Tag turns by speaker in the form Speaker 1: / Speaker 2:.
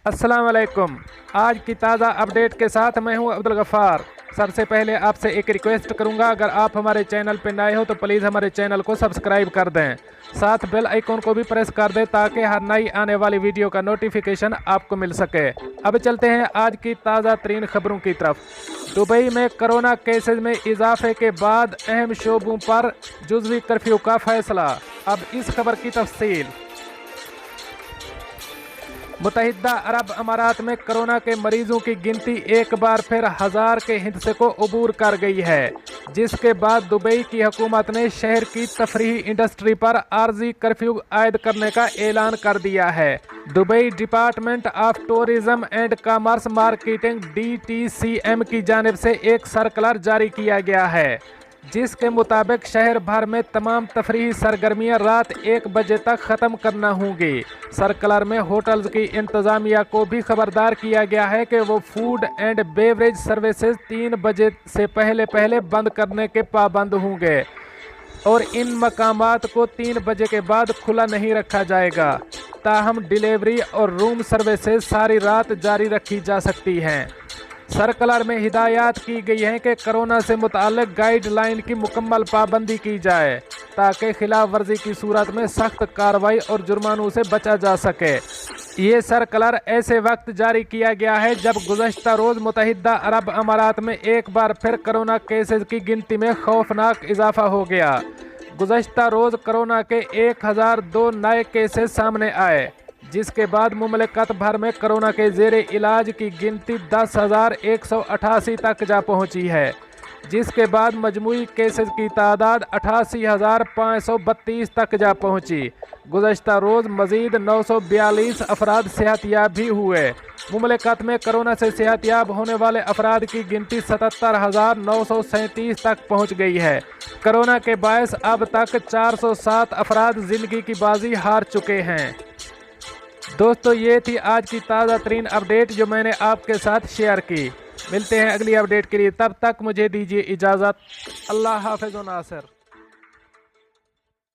Speaker 1: अस्सलाम वालेकुम। आज की ताज़ा अपडेट के साथ मैं हूं अब्दुल गफ़ार। सबसे पहले आपसे एक रिक्वेस्ट करूंगा, अगर आप हमारे चैनल पर नए हो तो प्लीज़ हमारे चैनल को सब्सक्राइब कर दें, साथ बेल आइकॉन को भी प्रेस कर दें ताकि हर नई आने वाली वीडियो का नोटिफिकेशन आपको मिल सके। अब चलते हैं आज की ताज़ा तरीन खबरों की तरफ। दुबई में कोरोना केसेज में इजाफे के बाद अहम शोबों पर जुज़वी कर्फ्यू का फैसला। अब इस खबर की तफसील। मुत्तहिदा अरब अमारात में कोरोना के मरीजों की गिनती एक बार फिर 1000 के हिस्से को अबूर कर गई है, जिसके बाद दुबई की हुकूमत ने शहर की तफरीही इंडस्ट्री पर आर्जी कर्फ्यू आयद करने का ऐलान कर दिया है। Dubai department of tourism and commerce marketing DTCM की जानिब से एक सर्कुलर जारी किया गया है, जिसके मुताबिक शहर भर में तमाम तफरीही सरगर्मियां रात 1 बजे तक ख़त्म करना होंगी। सर्कुलर में होटल्स की इंतज़ामिया को भी खबरदार किया गया है कि वो फूड एंड बेवरेज सर्विसेज 3 बजे से पहले बंद करने के पाबंद होंगे और इन मकामात को 3 बजे के बाद खुला नहीं रखा जाएगा। ताहम डिलीवरी और रूम सर्विसेज सारी रात जारी रखी जा सकती हैं। सर्कुलर में हिदायत की गई है कि कोरोना से मुताल्लिक गाइडलाइन की मुकम्मल पाबंदी की जाए ताकि खिलाफ वर्जी की सूरत में सख्त कार्रवाई और जुर्मानों से बचा जा सके। ये सर्कुलर ऐसे वक्त जारी किया गया है जब गुज़श्ता रोज़ मुत्तहिदा अरब अमारात में एक बार फिर कोरोना केसेस की गिनती में खौफनाक इजाफा हो गया। गुज़श्ता रोज़ कोरोना के 1002 नए केसेस सामने आए, जिसके बाद मुमलिकत भर में कोरोना के ज़ेरे इलाज की गिनती 10,188 तक जा पहुंची है, जिसके बाद मजमूई केसेस की तादाद 88,532 तक जा पहुंची। गुज़श्ता रोज़ मज़ीद 942 अफराद सेहतयाब भी हुए। मुमलिकत में कोरोना से सेहतयाब होने वाले अफराद की गिनती 77,937 तक पहुँच गई है। कोरोना के बायस अब तक 407 अफराद ज़िंदगी की बाजी हार चुके हैं। दोस्तों, ये थी आज की ताज़ा तरीन अपडेट जो मैंने आपके साथ शेयर की। मिलते हैं अगली अपडेट के लिए, तब तक मुझे दीजिए इजाज़त। अल्लाह हाफ़िज़ व नासिर।